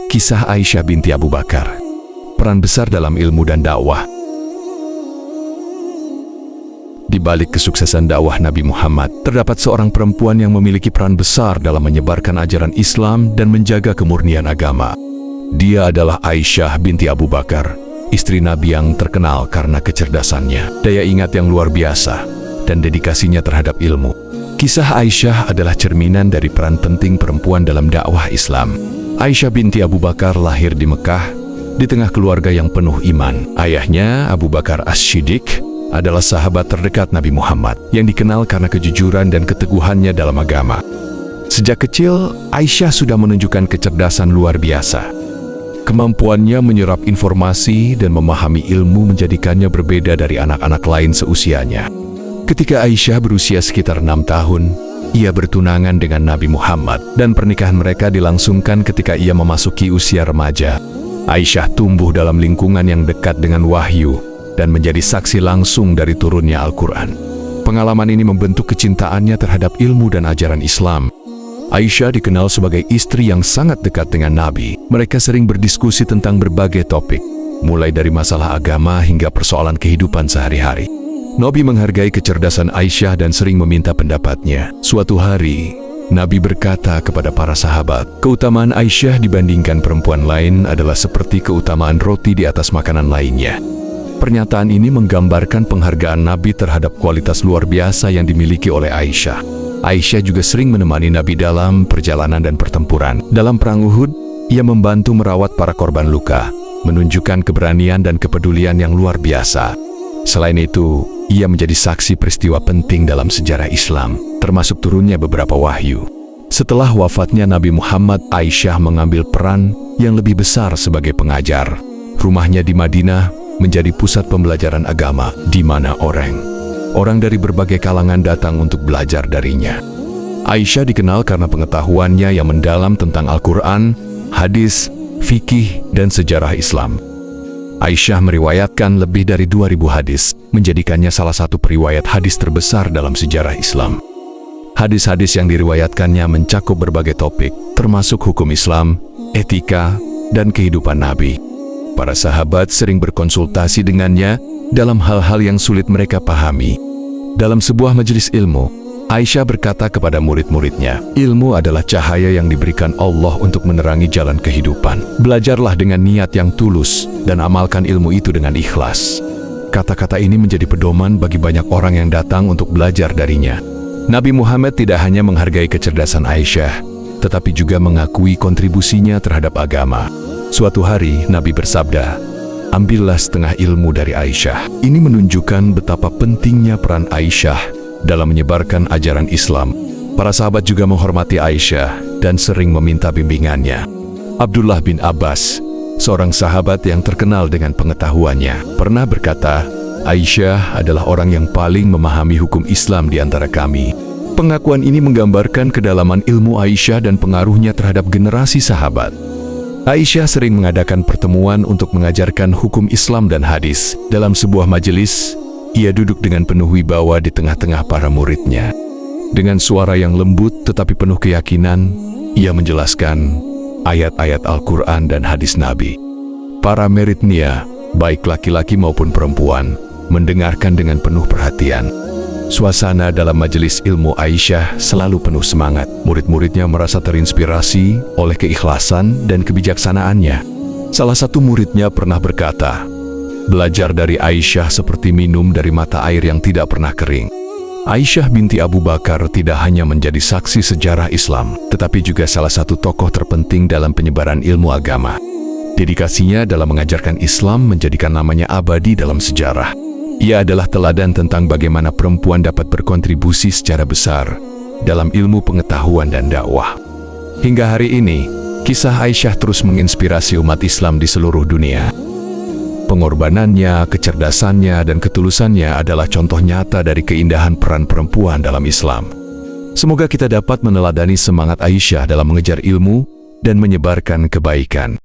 Kisah Aisyah binti Abu Bakar. Peran besar dalam ilmu dan dakwah. Di balik kesuksesan dakwah Nabi Muhammad, terdapat seorang perempuan yang memiliki peran besar dalam menyebarkan ajaran Islam dan menjaga kemurnian agama. Dia adalah Aisyah binti Abu Bakar, istri Nabi yang terkenal karena kecerdasannya, daya ingat yang luar biasa, dan dedikasinya terhadap ilmu. Kisah Aisyah adalah cerminan dari peran penting perempuan dalam dakwah Islam. Aisyah binti Abu Bakar lahir di Mekah, di tengah keluarga yang penuh iman. Ayahnya, Abu Bakar As-Siddiq, adalah sahabat terdekat Nabi Muhammad, yang dikenal karena kejujuran dan keteguhannya dalam agama. Sejak kecil, Aisyah sudah menunjukkan kecerdasan luar biasa. Kemampuannya menyerap informasi dan memahami ilmu menjadikannya berbeda dari anak-anak lain seusianya. Ketika Aisyah berusia sekitar 6 tahun, ia bertunangan dengan Nabi Muhammad, dan pernikahan mereka dilangsungkan ketika ia memasuki usia remaja. Aisyah tumbuh dalam lingkungan yang dekat dengan wahyu dan menjadi saksi langsung dari turunnya Al-Quran. Pengalaman ini membentuk kecintaannya terhadap ilmu dan ajaran Islam. Aisyah dikenal sebagai istri yang sangat dekat dengan Nabi. Mereka sering berdiskusi tentang berbagai topik, mulai dari masalah agama hingga persoalan kehidupan sehari-hari. Nabi menghargai kecerdasan Aisyah dan sering meminta pendapatnya. Suatu hari, Nabi berkata kepada para sahabat, keutamaan Aisyah dibandingkan perempuan lain adalah seperti keutamaan roti di atas makanan lainnya. Pernyataan ini menggambarkan penghargaan Nabi terhadap kualitas luar biasa yang dimiliki oleh Aisyah. Aisyah juga sering menemani Nabi dalam perjalanan dan pertempuran. Dalam perang Uhud, ia membantu merawat para korban luka, menunjukkan keberanian dan kepedulian yang luar biasa. Selain itu, ia menjadi saksi peristiwa penting dalam sejarah Islam, termasuk turunnya beberapa wahyu. Setelah wafatnya Nabi Muhammad, Aisyah mengambil peran yang lebih besar sebagai pengajar. Rumahnya di Madinah menjadi pusat pembelajaran agama, di mana orang dari berbagai kalangan datang untuk belajar darinya. Aisyah dikenal karena pengetahuannya yang mendalam tentang Al-Quran, hadis, fikih, dan sejarah Islam. Aisyah meriwayatkan lebih dari 2000 hadis, menjadikannya salah satu periwayat hadis terbesar dalam sejarah Islam. Hadis-hadis yang diriwayatkannya mencakup berbagai topik, termasuk hukum Islam, etika, dan kehidupan Nabi. Para sahabat sering berkonsultasi dengannya dalam hal-hal yang sulit mereka pahami. Dalam sebuah majelis ilmu, Aisyah berkata kepada murid-muridnya, ilmu adalah cahaya yang diberikan Allah untuk menerangi jalan kehidupan. Belajarlah dengan niat yang tulus dan amalkan ilmu itu dengan ikhlas. Kata-kata ini menjadi pedoman bagi banyak orang yang datang untuk belajar darinya. Nabi Muhammad tidak hanya menghargai kecerdasan Aisyah, tetapi juga mengakui kontribusinya terhadap agama. Suatu hari, Nabi bersabda, ambillah setengah ilmu dari Aisyah. Ini menunjukkan betapa pentingnya peran Aisyah dalam menyebarkan ajaran Islam. Para sahabat juga menghormati Aisyah dan sering meminta bimbingannya. Abdullah bin Abbas, seorang sahabat yang terkenal dengan pengetahuannya, pernah berkata, Aisyah adalah orang yang paling memahami hukum Islam di antara kami. Pengakuan ini menggambarkan kedalaman ilmu Aisyah dan pengaruhnya terhadap generasi sahabat. Aisyah sering mengadakan pertemuan untuk mengajarkan hukum Islam dan hadis. Dalam sebuah majelis, ia duduk dengan penuh wibawa di tengah-tengah para muridnya. Dengan suara yang lembut tetapi penuh keyakinan, ia menjelaskan ayat-ayat Al-Quran dan hadis Nabi. Para muridnya, baik laki-laki maupun perempuan, mendengarkan dengan penuh perhatian. Suasana dalam majelis ilmu Aisyah selalu penuh semangat. Murid-muridnya merasa terinspirasi oleh keikhlasan dan kebijaksanaannya. Salah satu muridnya pernah berkata, belajar dari Aisyah seperti minum dari mata air yang tidak pernah kering. Aisyah binti Abu Bakar tidak hanya menjadi saksi sejarah Islam, tetapi juga salah satu tokoh terpenting dalam penyebaran ilmu agama. Dedikasinya dalam mengajarkan Islam menjadikan namanya abadi dalam sejarah. Ia adalah teladan tentang bagaimana perempuan dapat berkontribusi secara besar dalam ilmu pengetahuan dan dakwah. Hingga hari ini, kisah Aisyah terus menginspirasi umat Islam di seluruh dunia. Pengorbanannya, kecerdasannya, dan ketulusannya adalah contoh nyata dari keindahan peran perempuan dalam Islam. Semoga kita dapat meneladani semangat Aisyah dalam mengejar ilmu dan menyebarkan kebaikan.